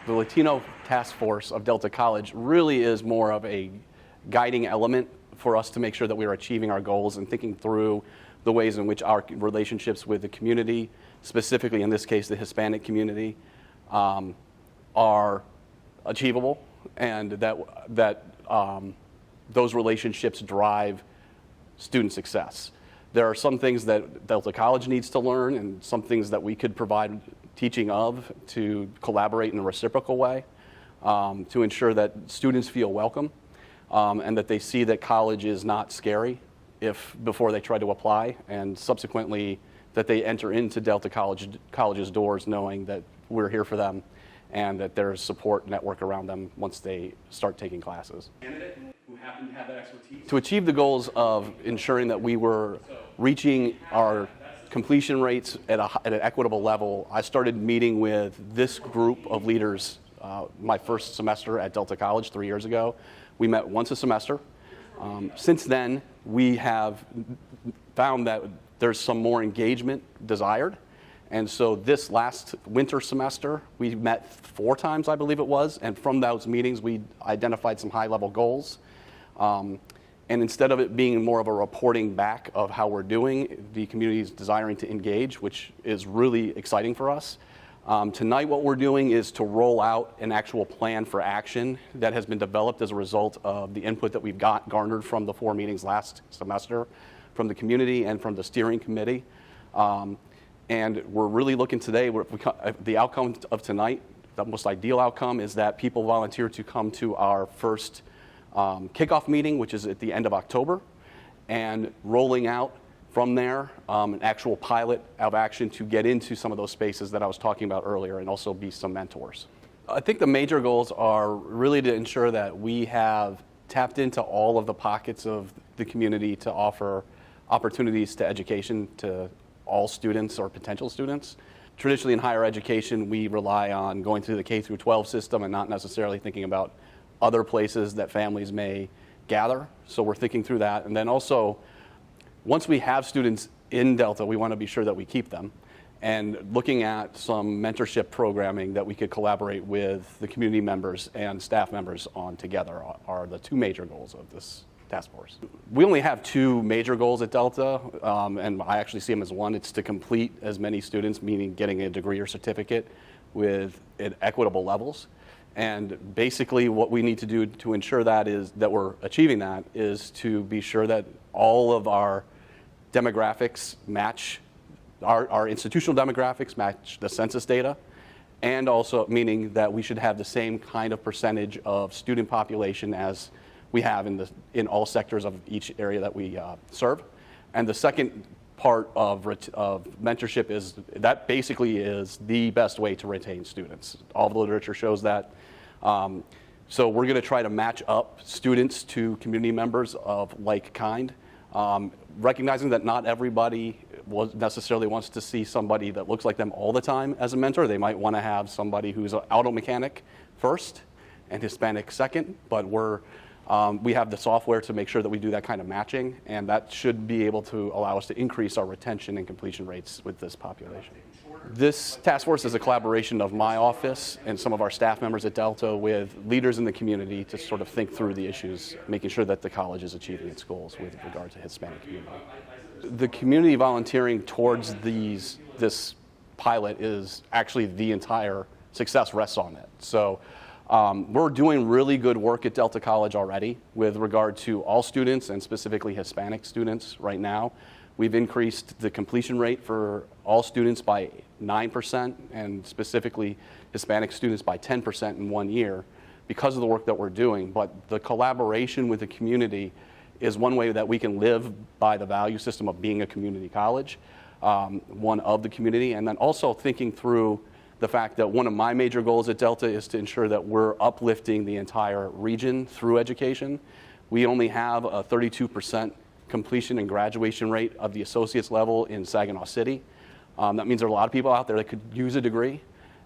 The Latino task force of Delta College really is more of a guiding element for us to make sure that we are achieving our goals and thinking through the ways in which our relationships with the community, specifically in this case the Hispanic community, are achievable, and that those relationships drive student success. There are some things that Delta College needs to learn and some things that we could provide teaching of to collaborate in a reciprocal way to ensure that students feel welcome and that they see that college is not scary before they try to apply, and subsequently that they enter into Delta College's doors knowing that we're here for them and that there's support network around them once they start taking classes. Who happen to have that expertise. To achieve the goals of ensuring that we were reaching our completion rates at an equitable level, I started meeting with this group of leaders my first semester at Delta College 3 years ago. We met once a semester. Since then, we have found that there's some more engagement desired. And so this last winter semester, we met 4 times, I believe it was, and from those meetings, we identified some high-level goals. And instead of it being more of a reporting back of how we're doing, the community is desiring to engage, which is really exciting for us. Tonight, what we're doing is to roll out an actual plan for action that has been developed as a result of the input that we've garnered from the 4 meetings last semester, from the community and from the steering committee. And we're really looking today, the outcome of tonight, the most ideal outcome is that people volunteer to come to our first kickoff meeting, which is at the end of October, and rolling out from there an actual pilot of action to get into some of those spaces that I was talking about earlier and also be some mentors. I think the major goals are really to ensure that we have tapped into all of the pockets of the community to offer opportunities to education to all students or potential students. Traditionally in higher education, we rely on going through the K through 12 system and not necessarily thinking about other places that families may gather. So we're thinking through that. And then also, once we have students in Delta, we want to be sure that we keep them. And looking at some mentorship programming that we could collaborate with the community members and staff members on together are the 2 major goals of this task force. We only have 2 major goals at Delta, and I actually see them as one. It's to complete as many students, meaning getting a degree or certificate at equitable levels. And basically what we need to do to ensure that we're achieving that is to be sure that all of our demographics match, our institutional demographics match the census data, and also meaning that we should have the same kind of percentage of student population as we have in all sectors of each area that we serve. And the second part of mentorship is that basically is the best way to retain students. All the literature shows that. So we're going to try to match up students to community members of like kind, recognizing that not everybody necessarily wants to see somebody that looks like them all the time as a mentor. They might want to have somebody who's an auto mechanic first and Hispanic second, but we have the software to make sure that we do that kind of matching, and that should be able to allow us to increase our retention and completion rates with this population. This task force is a collaboration of my office and some of our staff members at Delta with leaders in the community to sort of think through the issues, making sure that the college is achieving its goals with regard to Hispanic community. The community volunteering towards this pilot is actually the entire success rests on it. So we're doing really good work at Delta College already with regard to all students and specifically Hispanic students right now. We've increased the completion rate for all students by 9% and specifically Hispanic students by 10% in 1 year because of the work that we're doing. But the collaboration with the community is one way that we can live by the value system of being a community college, one of the community, and then also thinking through the fact that one of my major goals at Delta is to ensure that we're uplifting the entire region through education. We only have a 32% completion and graduation rate of the associate's level in Saginaw City. That means there are a lot of people out there that could use a degree,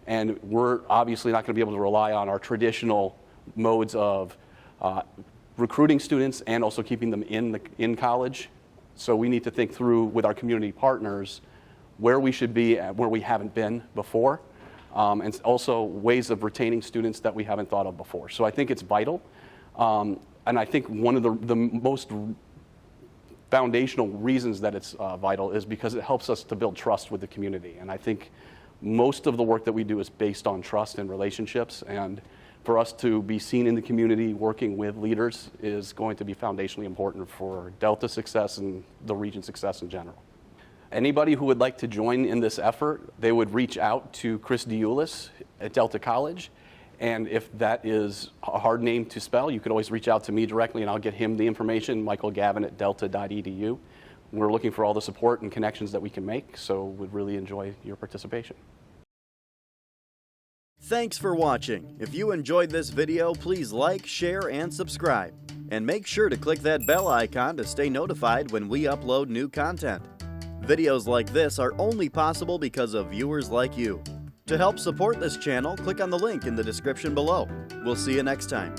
and we're obviously not going to be able to rely on our traditional modes of recruiting students and also keeping them in college. So we need to think through with our community partners where we should be and where we haven't been before. and also ways of retaining students that we haven't thought of before. So I think it's vital. And I think one of the most foundational reasons that it's vital is because it helps us to build trust with the community. And I think most of the work that we do is based on trust and relationships. And for us to be seen in the community working with leaders is going to be foundationally important for Delta success and the region's success in general. Anybody who would like to join in this effort, they would reach out to Chris Diulis at Delta College. And if that is a hard name to spell, you could always reach out to me directly and I'll get him the information, Gavin at delta.edu. We're looking for all the support and connections that we can make, so we'd really enjoy your participation. Thanks for watching. If you enjoyed this video, please like, share, and subscribe. And make sure to click that bell icon to stay notified when we upload new content. Videos like this are only possible because of viewers like you. To help support this channel, click on the link in the description below. We'll see you next time.